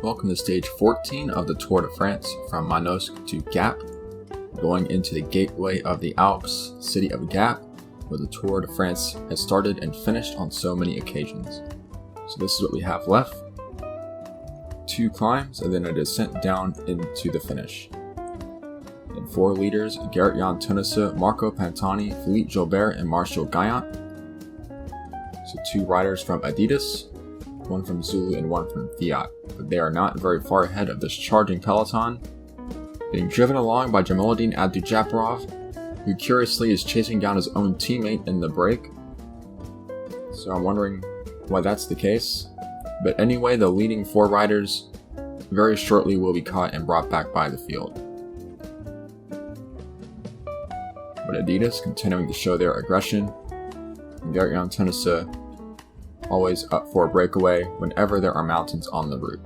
welcome to stage 14 of the Tour de France from Manosque to Gap, going into the gateway of the Alps, city of Gap, where the Tour de France has started and finished on so many occasions. So this is what we have left. 2 climbs and then a descent down into the finish. And 4 leaders, Gerrit-Jan Teunissen, Marco Pantani, Philippe Gilbert, and Martial Gaillant. So 2 riders from Adidas, 1 from Zulu and 1 from Fiat, but they are not very far ahead of this charging peloton, being driven along by Jamaluddin Abdujaparov, who curiously is chasing down his own teammate in the break. So I'm wondering why that's the case. But anyway, the leading 4 riders very shortly will be caught and brought back by the field. But Adidas continuing to show their aggression, and Gerrit-Jan Teunissen always up for a breakaway whenever there are mountains on the route.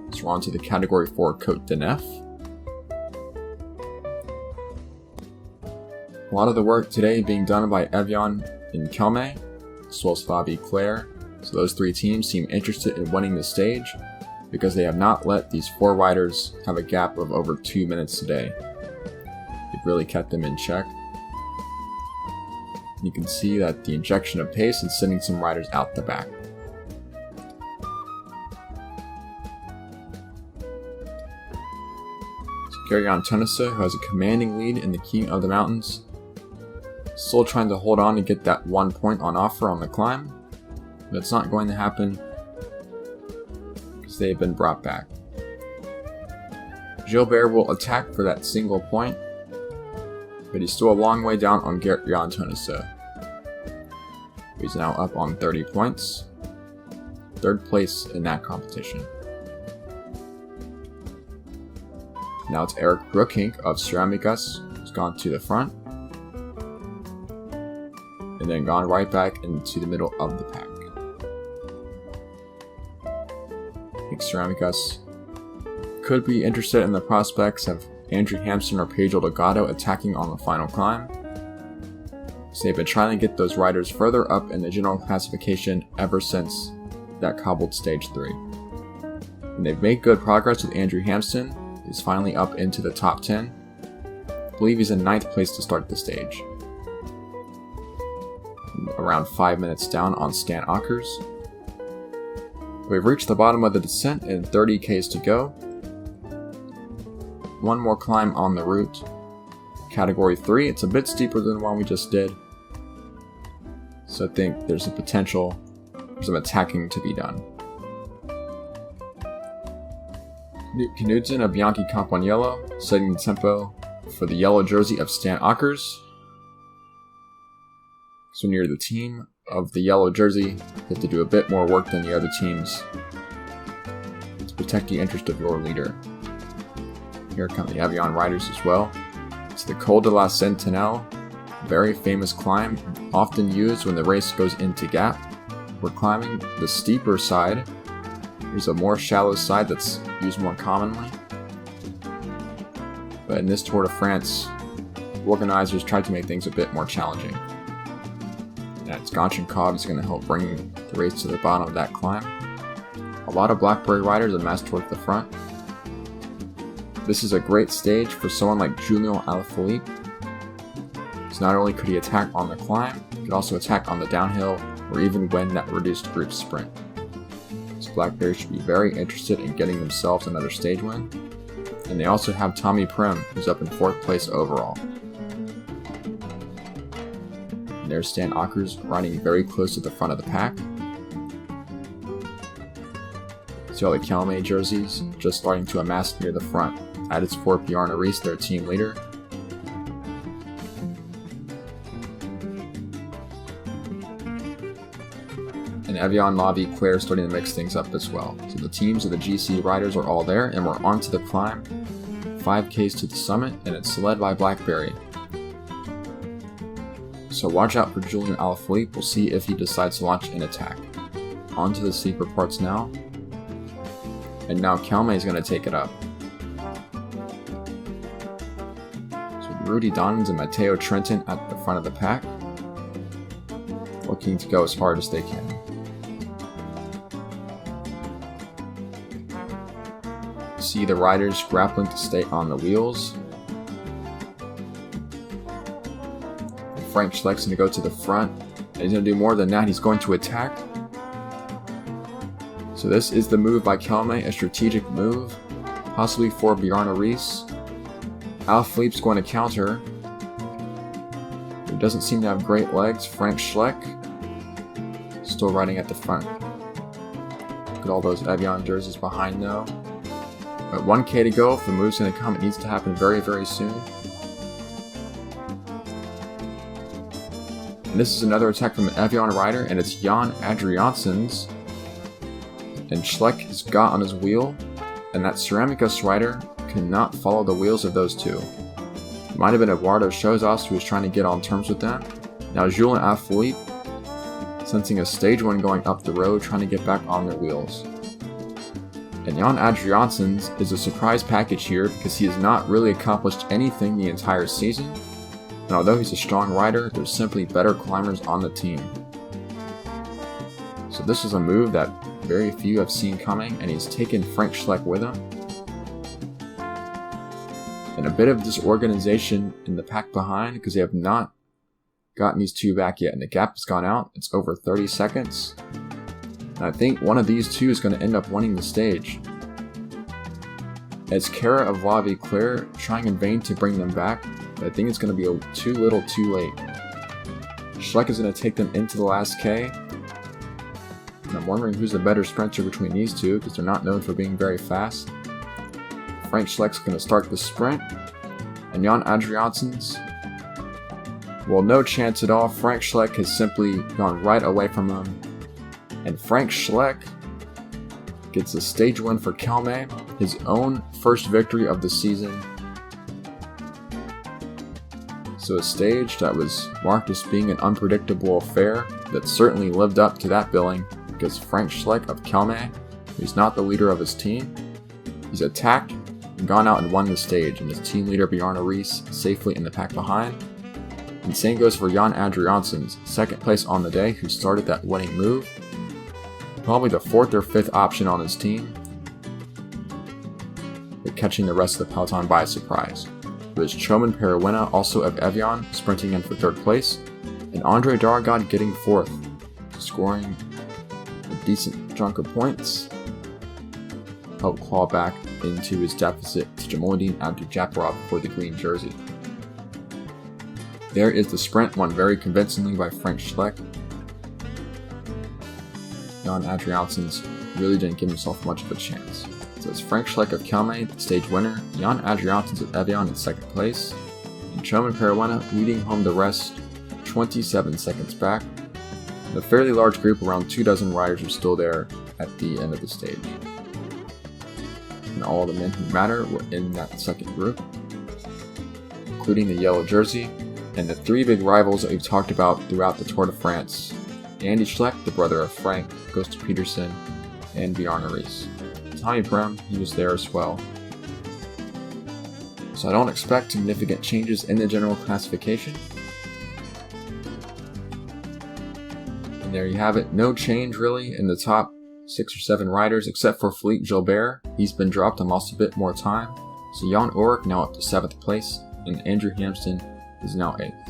So we're on to the category 4 Côte de Nef. A lot of the work today being done by Evian and Kelme, as well as Fabi Claire. So those 3 teams seem interested in winning the stage because they have not let these 4 riders have a gap of over 2 minutes today. They've really kept them in check. You can see that the injection of pace is sending some riders out the back. So Gerrit-Jan Teunissen, who has a commanding lead in the King of the Mountains, still trying to hold on to get that 1 point on offer on the climb, but it's not going to happen because they've been brought back. Gilbert will attack for that single point, but he's still a long way down on Gerrit-Jan Teunissen. He's now up on 30 points, 3rd place in that competition. Now it's Eric Brookink of Ceramicas who's gone to the front, and then gone right back into the middle of the pack. I think Ceramicas could be interested in the prospects of Andrew Hampson or Pedro Delgado attacking on the final climb. So they've been trying to get those riders further up in the general classification ever since that cobbled stage 3. And they've made good progress with Andrew Hampson. He's finally up into the top 10. I believe he's in 9th place to start the stage. Around 5 minutes down on Stan Åkers. We've reached the bottom of the descent and 30 Ks to go. 1 more climb on the route. Category 3, it's a bit steeper than the one we just did. So I think there's a potential for some attacking to be done. Knudsen of Bianchi Campagnolo setting the tempo for the yellow jersey of Stan Åkers. So when you're the team of the yellow jersey, you have to do a bit more work than the other teams to protect the interest of your leader. Here come the Evian riders as well. It's the Col de la Sentinelle, very famous climb, often used when the race goes into Gap. We're climbing the steeper side. There's a more shallow side that's used more commonly. But in this Tour de France, organizers tried to make things a bit more challenging. That's Gonchenkov is going to help bring the race to the bottom of that climb. A lot of Blackberry riders amassed towards the front. This is a great stage for someone like Julian Alaphilippe. So not only could he attack on the climb, he could also attack on the downhill or even win that reduced group sprint. So Blackberry should be very interested in getting themselves another stage win. And they also have Tommy Prim, who's up in 4th place overall. And there's Stan Åkers riding very close to the front of the pack. See all the Kelme jerseys just starting to amass near the front. At its 4 Bjarne Riis, their team leader. And Evian Lavi Claire starting to mix things up as well. So the teams of the GC riders are all there, and we're onto the climb. 5 Ks to the summit, and it's led by Blackberry. So watch out for Julian Alaphilippe. We'll see if he decides to launch an attack. Onto the steeper parts now. And now Kelme is going to take it up. So Rudy Donens and Matteo Trentin at the front of the pack, looking to go as hard as they can. See the riders grappling to stay on the wheels. Frank Schleck's going to go to the front. And he's going to do more than that. He's going to attack. So this is the move by Kelme, a strategic move, possibly for Bjarne Riis. Alaphilippe's going to counter. He doesn't seem to have great legs. Frank Schleck still riding at the front. Look at all those Evian jerseys behind though. But 1K to go. If the move's going to come, it needs to happen very, very soon. And this is another attack from an Evian rider, and it's Jan Adriaansens. And Schleck has got on his wheel, and that Ceramicus rider cannot follow the wheels of those two. It might have been Eduardo Chozas who was trying to get on terms with them. Now Jules and Alaphilippe sensing a stage 1 going up the road, trying to get back on their wheels. And Jan Adriaansens is a surprise package here because he has not really accomplished anything the entire season. And although he's a strong rider, there's simply better climbers on the team. So this is a move that very few have seen coming, and he's taken Frank Schleck with him. And a bit of disorganization in the pack behind because they have not gotten these two back yet, and the gap has gone out. It's over 30 seconds. And I think one of these two is going to end up winning the stage. It's Cara of La Vie Claire trying in vain to bring them back, but I think it's going to be too little too late. Schleck is going to take them into the last K. And I'm wondering who's the better sprinter between these two because they're not known for being very fast. Frank Schleck's going to start the sprint. And Jan Adriaansens, well, no chance at all. Frank Schleck has simply gone right away from him. And Frank Schleck gets a stage win for Kelme, his own first victory of the season. So a stage that was marked as being an unpredictable affair that certainly lived up to that billing because Frank Schleck of Kelme, who's not the leader of his team, he's attacked and gone out and won the stage, and his team leader Bjarne Riis safely in the pack behind. And same goes for Jan Adriaansens, second place on the day, who started that winning move. Probably the 4th or 5th option on his team, but catching the rest of the peloton by surprise. It was Choman Peruena, also of Evian, sprinting in for 3rd place, and Andre Dargad getting 4th, scoring a decent chunk of points, helped claw back into his deficit to Jamaldine Abdujaparov for the green jersey. There is the sprint, won very convincingly by Frank Schleck. Jan Adriaansens really didn't give himself much of a chance. So it's Frank Schleck of Kelme, the stage winner, Jan Adriaansens of Evian in 2nd place, and Choman Peruena leading home the rest, 27 seconds back. And a fairly large group, around 24 riders, are still there at the end of the stage. And all the men who matter were in that second group, including the yellow jersey, and the 3 big rivals that we've talked about throughout the Tour de France. Andy Schleck, the brother of Frank, goes to Peterson, and Bjarne Riis. Tommy Brem, he was there as well. So I don't expect significant changes in the general classification. And there you have it, no change really in the top 6 or 7 riders except for Philippe Gilbert. He's been dropped and lost a bit more time. So Jan Ulrich now up to 7th place, and Andrew Hampsten is now 8th.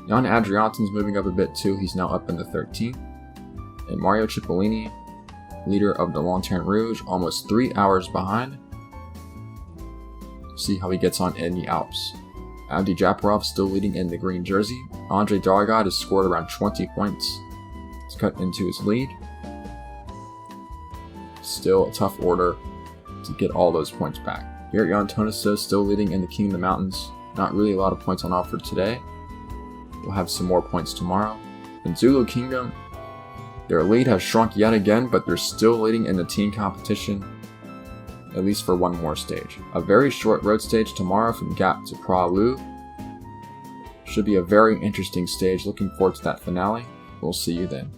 Jan Adriaansens moving up a bit too, he's now up in the 13th. And Mario Cipollini, leader of the Lanterne Rouge, almost 3 hours behind. See how he gets on in the Alps. Abdujaparov still leading in the green jersey. Andre Dargad has scored around 20 points. It's cut into his lead. Still a tough order to get all those points back. Here Jan Tönnesø still leading in the King of the Mountains. Not really a lot of points on offer today. We'll have some more points tomorrow. In Zulu Kingdom, their lead has shrunk yet again, but they're still leading in the team competition, at least for one more stage. A very short road stage tomorrow from Gap to Pra-Lu. Should be a very interesting stage. Looking forward to that finale. We'll see you then.